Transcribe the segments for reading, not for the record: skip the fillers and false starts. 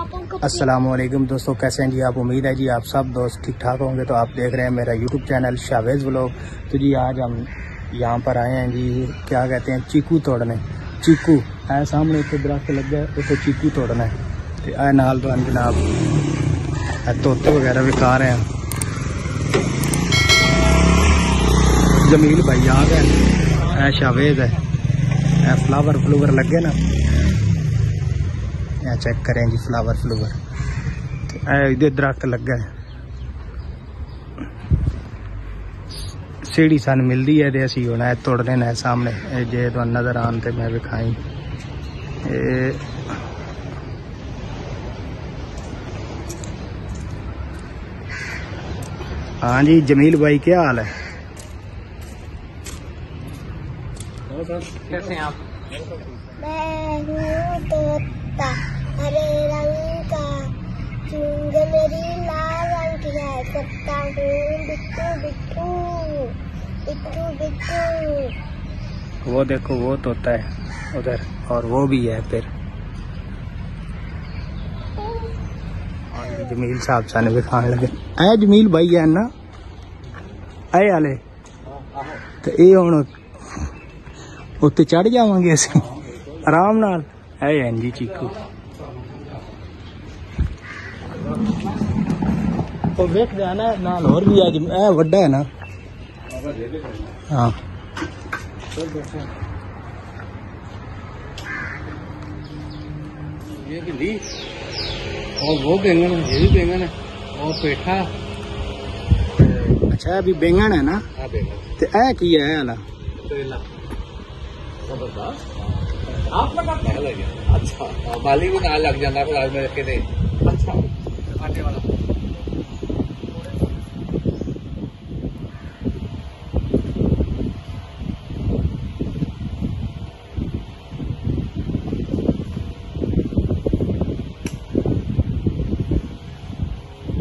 अस्सलामुअलैकुम दोस्तों, कैसे हैं जी आप। उम्मीद है जी आप सब दोस्त ठीक ठाक होंगे। तो आप देख रहे हैं मेरा यूट्यूब चैनल शावेज़ व्लॉग। तो जी आज हम यहाँ पर आए हैं जी, क्या कहते हैं, चीकू तोड़ने। चीकू है सामने एक दरख्त लग गया, उसको चीकू तोड़ना है। तो आए नाल तो जनाब तोते वगैरह भी खा रहे हैं। जमील भाई आ गए, शावेज़ है, फ्लावर फ्लूवर लगे ना, चेक करें जी फ्लावर फ्लूवर। इधर दरख्त लगा है, सीढ़ी सन मिलती है तो असी होना है तोड़ने ने सामने जे तो नजर आन ते मैं विखाई। हाँ जी जमील भाई क्या हाल है? कैसे हैं आप? मैं हूँ तोता, हरे रंग का, चुंग मेरी लाल रंग की है, सकता हूँ बिट्टू बिट्टू बिट्टू बिट्टू। वो देखो वो तोता है उधर, और वो भी है फिर। और जमील साहब साने भी खाने लगे। ऐ जमील भाई है ना ऐ आले तो ये हुण उत्ते चढ़ जावांगे असीं आराम नाल। है जी चीकू तो वेख जाना नाल होर भी आज ऐ वड्डा है ना। हाँ ये बिल्ली और वो बैंगन है, ये भी बैंगन है और पेठा। अच्छा अभी बैंगन है ना। हाँ बैंगन ते ऐ की है वाला करेला जबरदस्त। आप लगाते हैं लगे? अच्छा बाली भी ना लग जाता फिर आज में रखे थे। अच्छा आटे वाला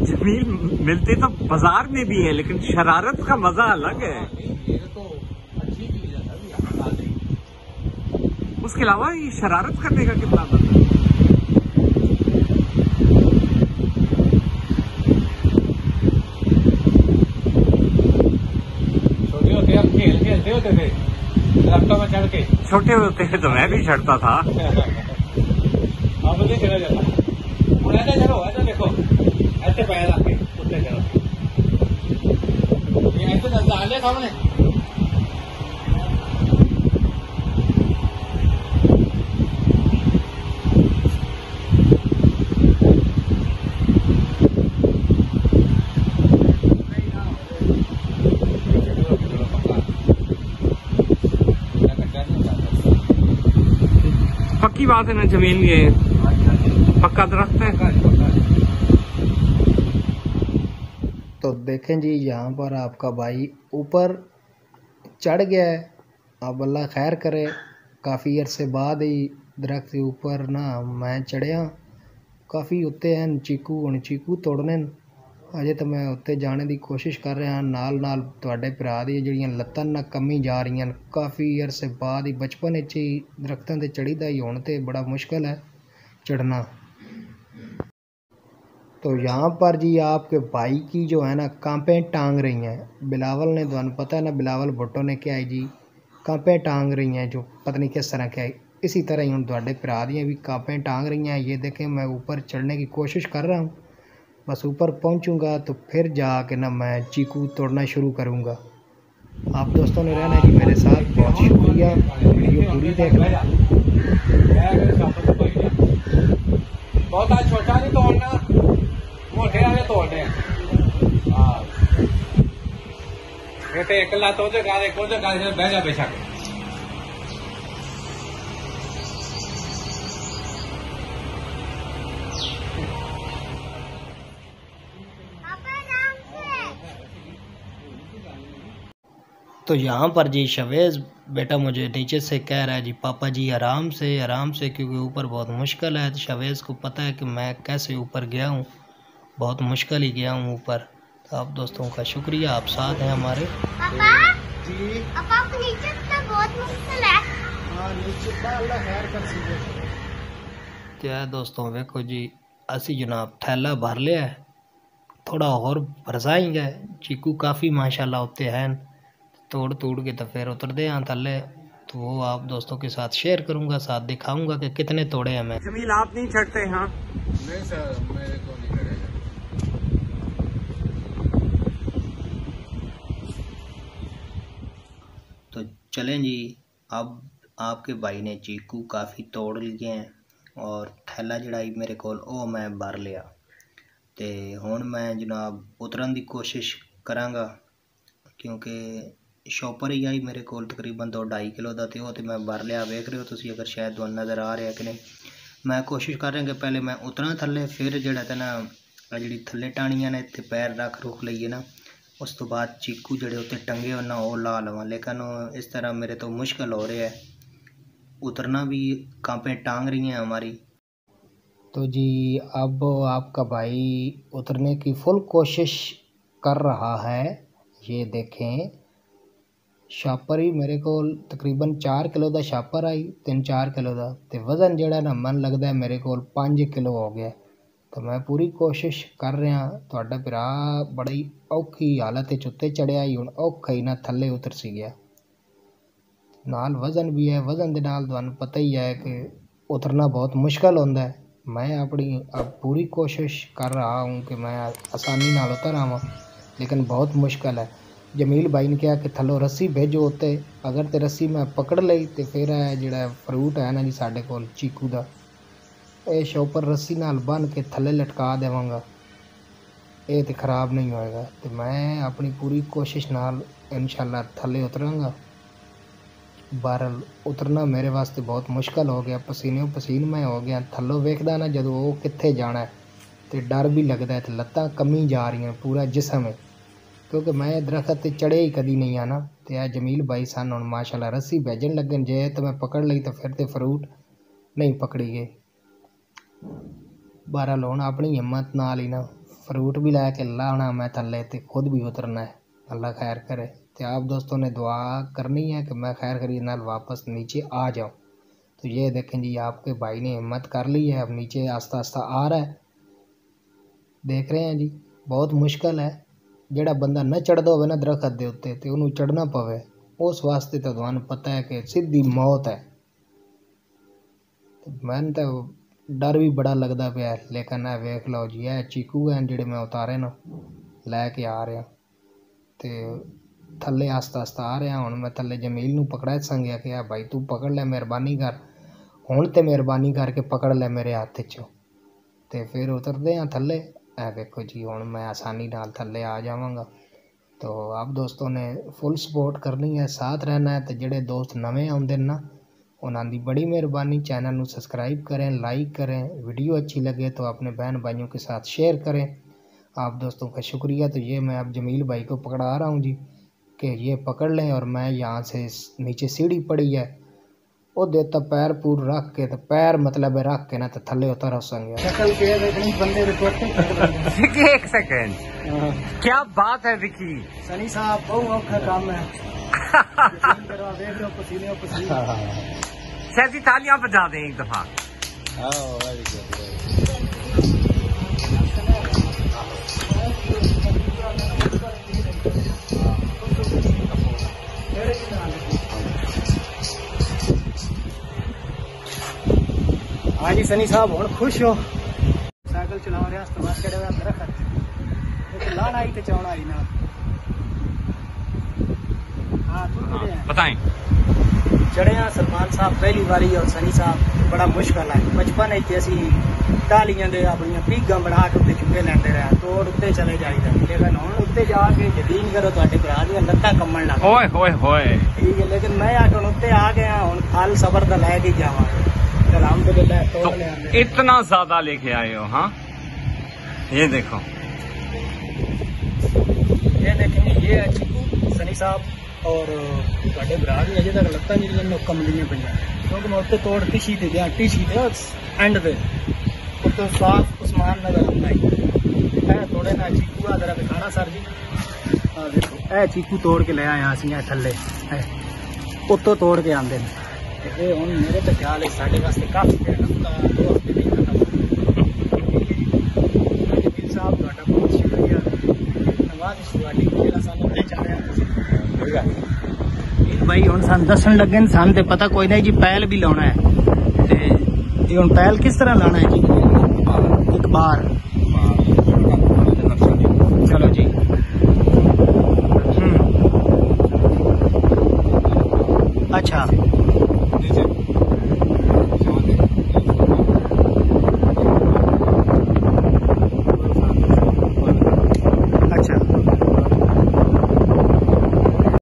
जमील मिलते तो बाजार में भी है, लेकिन शरारत का मजा अलग है। ये तो अच्छी चीज है। उसके अलावा ये शरारत करने का कितना मजा है। छोटे होते हम खेलते होते थे दरख्तों में चढ़ के। छोटे होते हैं तो मैं भी चढ़ता था। अब नहीं चला जाता। ऐसा चलो, ऐसा देखो, ऐसे पैर रख के कुत्ते चलो, ये ऐसे नजर आ ले सामने। पक्की बात है ना जमीन, ये पक्का दरख्त है। तो देखें जी यहाँ पर आपका भाई ऊपर चढ़ गया है। अब अल्लाह खैर करे, काफ़ी अरसे बाद ही दरख्त के ऊपर ना मैं चढ़िया। काफ़ी उत्ते हैं चीकू, हुण चीकू तोड़ने अजे तो मैं उत्ते जाने की कोशिश कर रहा। नाल नाल तुहाडे भरा दी जिहड़ियां लत्तां ना कमी जा रही हैं। काफ़ी अरसे बाद ही बचपन विच ही दरख्तां ते चढ़ीदा ही, हुण ते बड़ा मुश्किल है चढ़ना। तो यहाँ पर जी आपके भाई की जो है ना कांपे टांग रही हैं। बिलावल ने, तुहानू पता है ना बिलावल भुट्टो ने क्या है जी, कांपे टांग रही हैं, जो पता नहीं किस तरह क्या है। इसी तरह ही हम तुहाडे भरा दियाँ भी कांपे टांग रही हैं। ये देखें मैं ऊपर चढ़ने की कोशिश कर रहा हूँ, बस ऊपर पहुँचूँगा तो फिर जाके ना मैं चीकू तोड़ना शुरू करूँगा। आप दोस्तों ने रहना जी मेरे साथ, बहुत शुक्रिया। वीडियो पूरी देखना। बहुत आज छोटा नहीं तोड़ना, मोटे वाले तोड़ने। हाँ बेटे अकेला तो बह जा बेशक। तो यहाँ पर जी शवेज़ बेटा मुझे नीचे से कह रहा है जी पापा जी आराम से, क्योंकि ऊपर बहुत मुश्किल है। तो शवेज़ को पता है कि मैं कैसे ऊपर गया हूँ, बहुत मुश्किल ही गया हूँ ऊपर। तो आप दोस्तों का शुक्रिया, आप साथ हैं हमारे। पापा जी, पापा नीचे तो बहुत मुश्किल है। हाँ नीचे अल्लाह खैर कर सके। क्या दोस्तों देखो जी असी जनाब थैला भर लिया है, थोड़ा और भरसाएंगे। चीकू काफ़ी माशाल्लाह होते हैं, तोड़ के तो फिर उतरते हैं थल्ले, तो वो आप दोस्तों के साथ शेयर करूंगा, साथ दिखाऊंगा कि कितने तोड़े हैं मैं। जमील आप नहीं छटते? हाँ नहीं सर, मेरे को नहीं करेगा। तो चलें जी, अब आपके भाई ने चीकू काफ़ी तोड़ लिए हैं और थैला जड़ाई मेरे को ओ मैं भर लिया, तो हुण मैं जनाब उतरन की कोशिश करांगा, क्योंकि शॉपर ही आई मेरे को तकरीबन 2-2.5 किलो का, तो मैं भर लिया। वेख रहे हो तुम, अगर शायद तुहानू नज़र आ रहा कि नहीं। मैं कोशिश कर रहा कि पहले मैं उतरा थल्ले, फिर जो ना जी थल्ले टाणियां ने इतने पैर रख रुख लीए ना, उस तो बाद चीकू जड़े उत्ते टंगे हो ना वो ला लवां, लेकिन इस तरह मेरे तो मुश्किल हो रहा है, उतरना भी कांपे टांग रही हैं हमारी। तो जी अब आपका भाई उतरने की फुल कोशिश कर रहा है। ये देखें, छापर ही मेरे को तकरीबन 4 किलो का छापर आई, 3-4 किलो का, तो वज़न जड़ा ना मन लगता है मेरे को 5 किलो हो गया। तो मैं पूरी कोशिश कर रहा, तुहाडा भरा बड़ी औखी हालत उत्ते चढ़िया ही, हुण औखा ही ना थल्ले उतर सी गया, नाल वज़न भी है। वज़न दे नाल तुहानू पता ही है कि उतरना बहुत मुश्किल होंदा है। मैं अपनी अब पूरी कोशिश कर रहा हूँ कि मैं आसानी नाल उतर आवां, लेकिन बहुत मुश्किल है। जमील भाई ने कहा कि थल्लों रस्सी भेजो उत्ते, अगर तो रस्सी मैं पकड़ लई तो फिर जिहड़ा फ्रूट है ना जी साडे कोल चीकू दा, ये शॉपर रस्सी नाल बन के थल्ले लटका देवांगा, ये तो ख़राब नहीं होएगा। तो मैं अपनी पूरी कोशिश नाल इंशाल्लाह थल्ले उतरांगा। बहरहाल उतरना मेरे वास्ते बहुत मुश्किल हो गया, पसीने पसीन मैं हो गया। थल्लों वेखदा ना जदों वो कित्थे जाना है तो डर भी लगता है, तो लत्तां कमी जा रही हैं, पूरा जिसम है, क्योंकि मैं दरख्त ते चढ़े ही कदी नहीं आना। तो यह जमील भाई सन हुण माशाल्लाह रस्सी भेजन लगन, जे तो मैं पकड़ ली तो फिर तो फ्रूट नहीं पकड़ी गए। बहरहाल हुण अपनी हिम्मत नाल ही ना फ्रूट भी लैके लाना मैं थल्ले, तो खुद भी उतरना है। अल्लाह खैर करे। तो आप दोस्तों ने दुआ करनी है कि मैं खैर खरीद नाल वापस नीचे आ जाऊँ। तो ये देखें जी, आपके भाई ने हिम्मत कर ली है, अब नीचे आस्ता आस्ता आ रहा है, देख रहे हैं जी। बहुत मुश्किल है, ਜਿਹੜਾ ਬੰਦਾ ना चढ़ता होवे ना दरख्त के उत्ते तो उन्होंने चढ़ना पवे, उस वास्ते तो तुहानू पता है कि सीधी मौत है। तो मैंने तो डर भी बड़ा लगता पाया, लेकिन यह वेख लो जी, यह चीकू हैं जिहड़े मैं उतारे ना लैके आ रहा, तो थल्ले आस्ता आस्ता आ रहा। हुण मैं थल्ले जमील नू पकड़ा संगिया कि भाई तू पकड़ ले, मेहरबानी कर, हुण तो मेहरबानी करके पकड़ ले मेरे हाथ चो, तो फिर उतरते हैं थल्ले। ए देखो जी, हुण मैं आसानी नाल थल्ले आ जावांगा। तो आप दोस्तों ने फुल सपोर्ट करनी है, साथ रहना है। तो जिहड़े दोस्त नवे आउंदे ना, उन्हां दी बड़ी मेहरबानी, चैनल नू सब्सक्राइब करें, लाइक करें, वीडियो अच्छी लगे तो अपने बहन भाइयों के साथ शेयर करें। आप दोस्तों का शुक्रिया। तो ये मैं अब जमील भाई को पकड़ा रहा हूँ जी, कि ये पकड़ लें, और मैं यहाँ से नीचे सीढ़ी पड़ी है वो देता पैर पूर रख के, तो पैर मतलब रख के ना तो थल्ले उतर होसंगे। एक सेकंड, क्या बात है विकी? सनी साहब बहुत औखा काम है। शायद ही तालियां बजा दें एक दफा। हाँ जी सनी साहब हुण खुश हो? साइकिल चला रहा बस चढ़े हुए दरख्त लाना ही तो चौड़ा ही ना। हाँ बताएं। चढ़े हैं सरपंच साहब पहली बारी, और सनी साहब बड़ा मुश्किल है। बचपन असी टालियां दे अपनी पीगा बना के उत्ते चुके लैंदे रहे, तोड़ उत्ते चले जाइदा, लेकिन हुण उत्ते जाके यकीन करो तुहाडे भरा दी लत्तां कम्मण लग ओए होए होए, ठीक है। लेकिन मैं आके उत्ते आ गया, हुण फल सबर दा लैके जावांगे। तो इतना ज्यादा लेके आए हो? हाँ ये देखो, ये देखेंगे, ये है चीकू सनी साहब, और तुहाडे भरा दी अजे तक लत्तां मेरियां कमलियां पईयां, क्योंकि मैं उत्ते तोड़ टिशी ते गया, टिशी ते एंड ते उत्ते साफ उस्मान नजर आंदा है। थोड़े ना चीकू आ जरा दिखाना सर जी। देखो ए चीकू तोड़ के ले आया असीं थल्ले, उत्तों तोड़ के आंदे ने। ये हुण मेरे तो ख्याल है साढ़े वास्ते काफी है, 2 हफ्ते नहीं खत्म। भाई हुण सान दसन लगे सन ते पता कोई नहीं जी पैल भी लाना है ते ये हुण पैल किस तरह लाना है जी एक बार